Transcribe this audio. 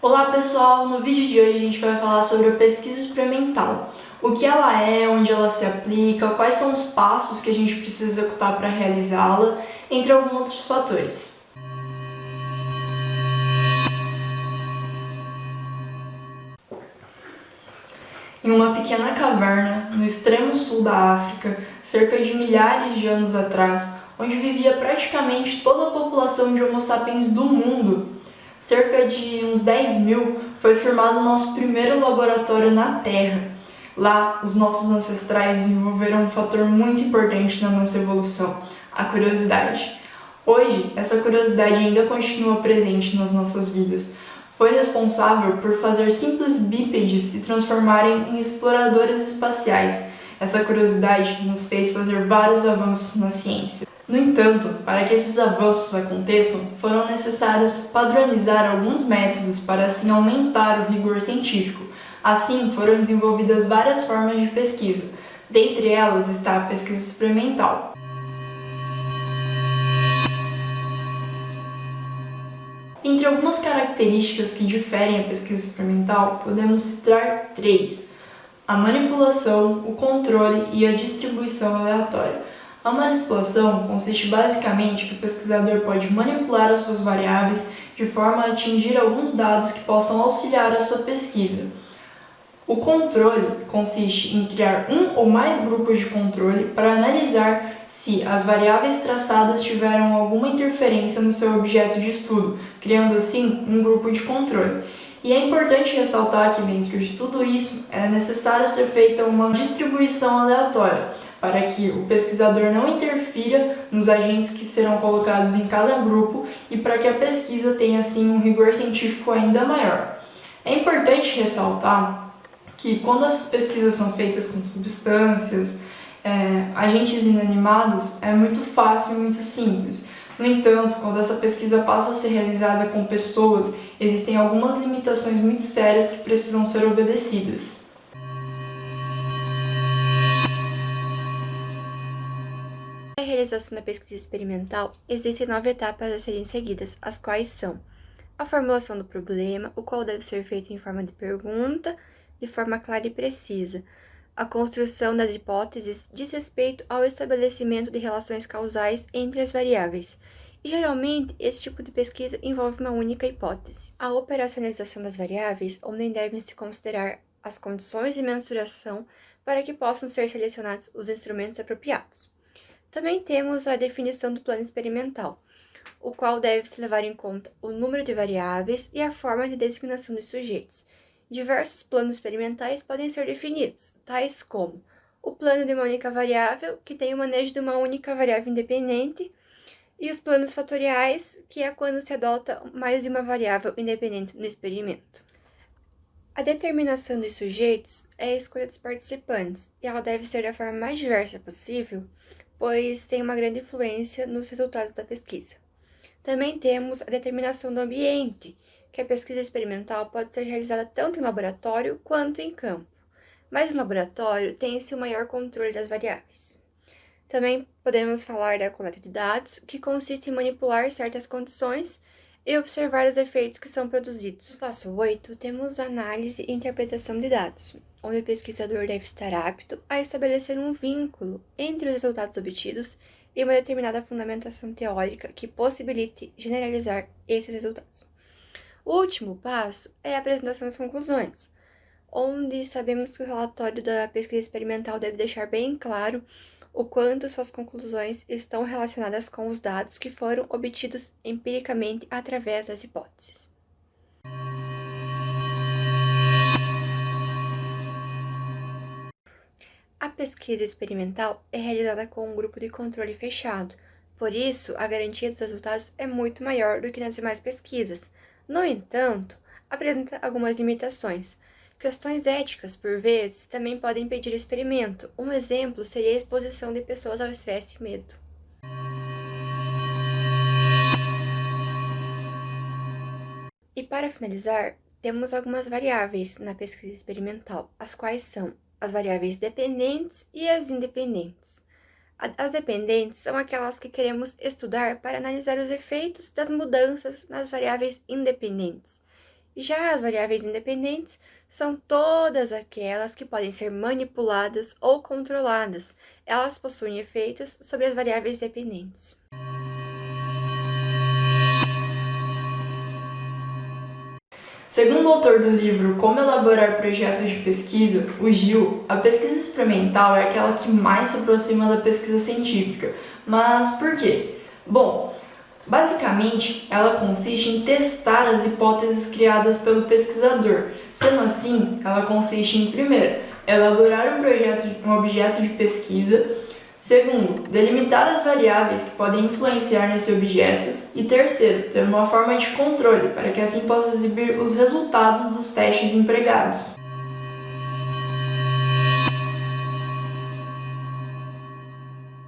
Olá pessoal, no vídeo de hoje a gente vai falar sobre a pesquisa experimental. O que ela é, onde ela se aplica, quais são os passos que a gente precisa executar para realizá-la, entre alguns outros fatores. Em uma pequena caverna, no extremo sul da África, cerca de milhares de anos atrás, onde vivia praticamente toda a população de Homo sapiens do mundo, cerca de uns 10.000, foi firmado o nosso primeiro laboratório na Terra. Lá, os nossos ancestrais desenvolveram um fator muito importante na nossa evolução, a curiosidade. Hoje, essa curiosidade ainda continua presente nas nossas vidas. Foi responsável por fazer simples bípedes se transformarem em exploradores espaciais. Essa curiosidade nos fez fazer vários avanços na ciência. No entanto, para que esses avanços aconteçam, foram necessários padronizar alguns métodos para assim aumentar o rigor científico. Assim, foram desenvolvidas várias formas de pesquisa. Dentre elas está a pesquisa experimental. Entre algumas características que diferem a pesquisa experimental, podemos citar três: a manipulação, o controle e a distribuição aleatória. A manipulação consiste basicamente que o pesquisador pode manipular as suas variáveis de forma a atingir alguns dados que possam auxiliar a sua pesquisa. O controle consiste em criar um ou mais grupos de controle para analisar se as variáveis traçadas tiveram alguma interferência no seu objeto de estudo, criando assim um grupo de controle. E é importante ressaltar que dentro de tudo isso é necessário ser feita uma distribuição aleatória, para que o pesquisador não interfira nos agentes que serão colocados em cada grupo e para que a pesquisa tenha assim um rigor científico ainda maior. É importante ressaltar que quando essas pesquisas são feitas com substâncias, agentes inanimados, é muito fácil e muito simples. No entanto, quando essa pesquisa passa a ser realizada com pessoas, existem algumas limitações muito sérias que precisam ser obedecidas. Para a realização da pesquisa experimental, existem 9 etapas a serem seguidas, as quais são a formulação do problema, o qual deve ser feito em forma de pergunta, de forma clara e precisa, a construção das hipóteses diz respeito ao estabelecimento de relações causais entre as variáveis, e geralmente esse tipo de pesquisa envolve uma única hipótese. A operacionalização das variáveis, onde devem se considerar as condições de mensuração para que possam ser selecionados os instrumentos apropriados. Também temos a definição do plano experimental, o qual deve-se levar em conta o número de variáveis e a forma de designação dos sujeitos. Diversos planos experimentais podem ser definidos, tais como o plano de uma única variável, que tem o manejo de uma única variável independente, e os planos fatoriais, que é quando se adota mais de uma variável independente no experimento. A determinação dos sujeitos é a escolha dos participantes, e ela deve ser da forma mais diversa possível, pois tem uma grande influência nos resultados da pesquisa. Também temos a determinação do ambiente, que a pesquisa experimental pode ser realizada tanto em laboratório quanto em campo, mas em laboratório tem-se o maior controle das variáveis. Também podemos falar da coleta de dados, que consiste em manipular certas condições e observar os efeitos que são produzidos. No passo 8, temos análise e interpretação de dados, onde o pesquisador deve estar apto a estabelecer um vínculo entre os resultados obtidos e uma determinada fundamentação teórica que possibilite generalizar esses resultados. O último passo é a apresentação das conclusões, onde sabemos que o relatório da pesquisa experimental deve deixar bem claro o quanto suas conclusões estão relacionadas com os dados que foram obtidos empiricamente através das hipóteses. A pesquisa experimental é realizada com um grupo de controle fechado, por isso a garantia dos resultados é muito maior do que nas demais pesquisas. No entanto, apresenta algumas limitações. Questões éticas, por vezes, também podem impedir o experimento. Um exemplo seria a exposição de pessoas ao estresse e medo. E para finalizar, temos algumas variáveis na pesquisa experimental, as quais são as variáveis dependentes e as independentes. As dependentes são aquelas que queremos estudar para analisar os efeitos das mudanças nas variáveis independentes. Já as variáveis independentes são todas aquelas que podem ser manipuladas ou controladas. Elas possuem efeitos sobre as variáveis dependentes. Segundo o autor do livro Como Elaborar Projetos de Pesquisa, o Gil, a pesquisa experimental é aquela que mais se aproxima da pesquisa científica. Mas por quê? Bom, basicamente, ela consiste em testar as hipóteses criadas pelo pesquisador. Sendo assim, ela consiste em, primeiro, elaborar um objeto de pesquisa, segundo, delimitar as variáveis que podem influenciar nesse objeto e, terceiro, ter uma forma de controle para que assim possa exibir os resultados dos testes empregados.